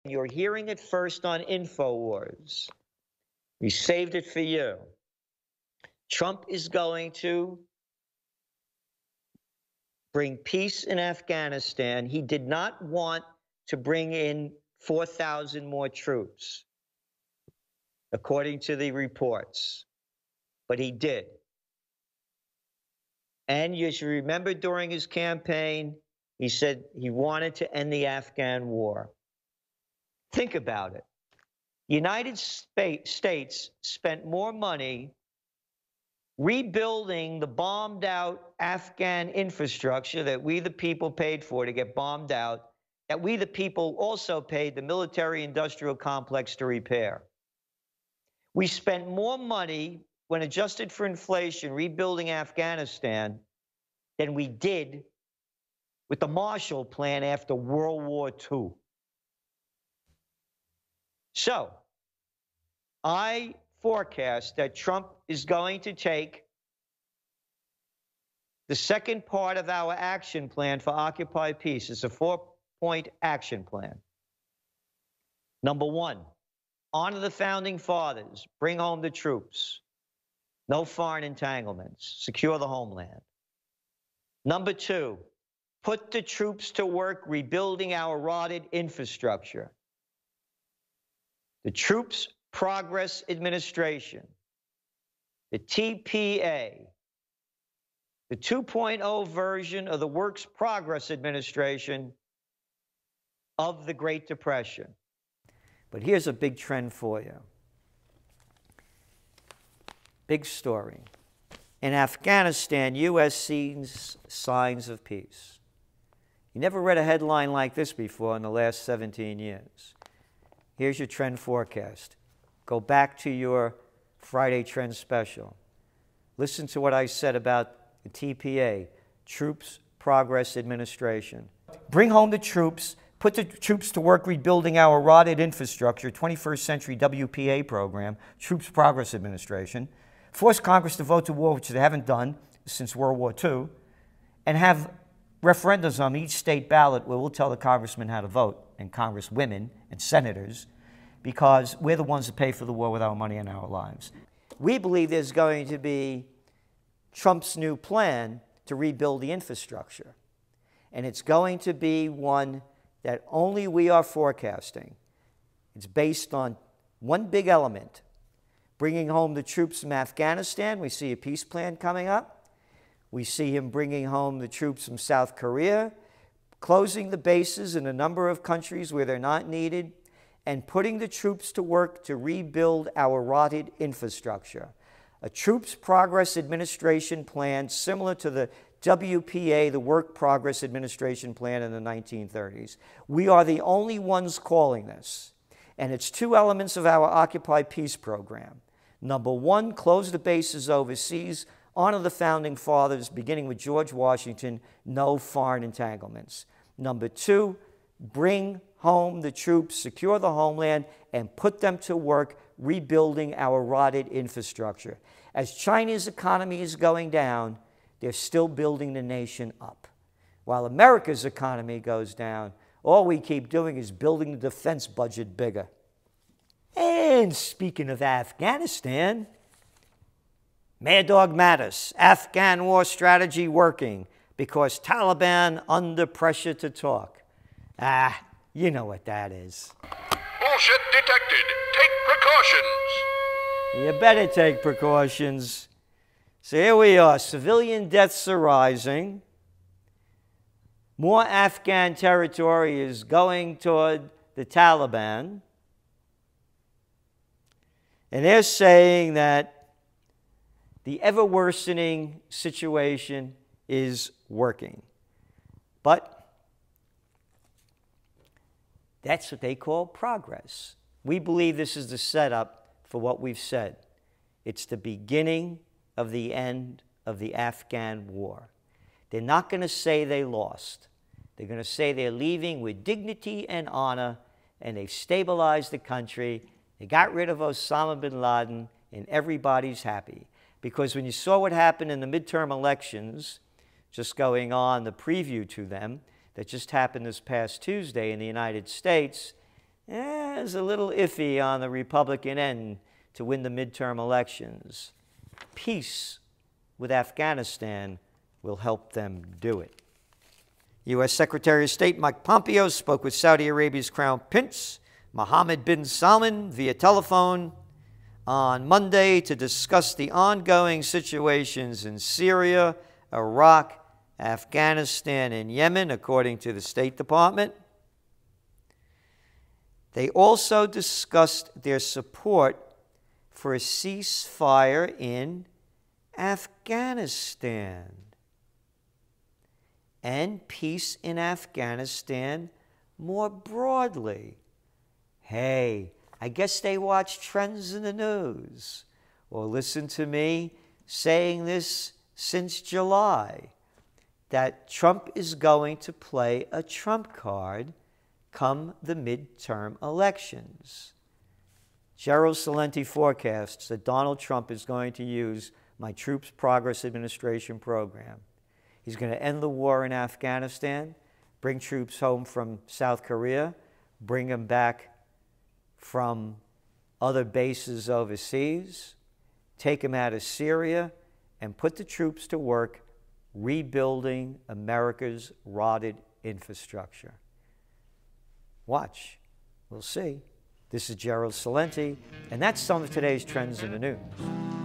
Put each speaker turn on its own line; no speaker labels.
You're hearing it first on InfoWars. We saved it for you. Trump is going to bring peace in Afghanistan. He did not want to bring in 4,000 more troops, according to the reports, but he did. And you should remember during his campaign, he said he wanted to end the Afghan war. Think about it. United States spent more money rebuilding the bombed out Afghan infrastructure that we the people paid for to get bombed out, that we the people also paid the military industrial complex to repair. We spent more money when adjusted for inflation rebuilding Afghanistan than we did with the Marshall Plan after World War II. So, I forecast that Trump is going to take the second part of our action plan for Occupy Peace. It's a 4-point action plan. Number 1, honor the founding fathers, bring home the troops, no foreign entanglements, secure the homeland. Number 2, put the troops to work rebuilding our rotted infrastructure. The Troops Progress Administration, the TPA, the 2.0 version of the Works Progress Administration of the Great Depression. But here's a big trend for you. Big story. In Afghanistan, U.S. sees signs of peace. You never read a headline like this before in the last 17 years. Here's your trend forecast. Go back to your Friday trend special. Listen to what I said about the TPA, Troops Progress Administration. Bring home the troops, put the troops to work rebuilding our rotted infrastructure, 21st century WPA program, Troops Progress Administration. Force Congress to vote to war, which they haven't done since World War II, and have referendums on each state ballot where we'll tell the congressmen how to vote, and congresswomen and senators, because we're the ones that pay for the war with our money and our lives. We believe there's going to be Trump's new plan to rebuild the infrastructure. And it's going to be one that only we are forecasting. It's based on one big element: bringing home the troops from Afghanistan. We see a peace plan coming up. We see him bringing home the troops from South Korea, closing the bases in a number of countries where they're not needed, and putting the troops to work to rebuild our rotted infrastructure. A Troops Progress Administration plan similar to the WPA, the Work Progress Administration plan in the 1930s. We are the only ones calling this. And it's 2 elements of our Occupy Peace program. Number 1, close the bases overseas, honor the founding fathers, beginning with George Washington, no foreign entanglements. Number 2, bring home the troops, secure the homeland, and put them to work rebuilding our rotted infrastructure. As China's economy is going down, they're still building the nation up. While America's economy goes down, all we keep doing is building the defense budget bigger. And speaking of Afghanistan, Mad Dog Mattis, Afghan war strategy working because Taliban under pressure to talk. You know what that is.
Bullshit detected. Take precautions.
You better take precautions. So here we are. Civilian deaths are rising. More Afghan territory is going toward the Taliban. And they're saying that the ever-worsening situation is working. But that's what they call progress. We believe this is the setup for what we've said. It's the beginning of the end of the Afghan war. They're not going to say they lost. They're going to say they're leaving with dignity and honor, and they've stabilized the country. They got rid of Osama bin Laden, and everybody's happy. Because when you saw what happened in the midterm elections, just going on, the preview to them, that just happened this past Tuesday in the United States, is a little iffy on the Republican end to win the midterm elections. Peace with Afghanistan will help them do it. U.S. Secretary of State Mike Pompeo spoke with Saudi Arabia's Crown Prince Mohammed bin Salman via telephone on Monday to discuss the ongoing situations in Syria, Iraq, Afghanistan, and Yemen, according to the State Department. They also discussed their support for a ceasefire in Afghanistan and peace in Afghanistan more broadly. Hey, I guess they watch Trends in the News or listen to me saying this since July, that Trump is going to play a Trump card come the midterm elections. Gerald Celente forecasts that Donald Trump is going to use my Troops Progress Administration program. He's going to end the war in Afghanistan, bring troops home from South Korea, bring them back from other bases overseas, take them out of Syria, and put the troops to work rebuilding America's rotted infrastructure. Watch. We'll see. This is Gerald Celente, and that's some of today's Trends in the News.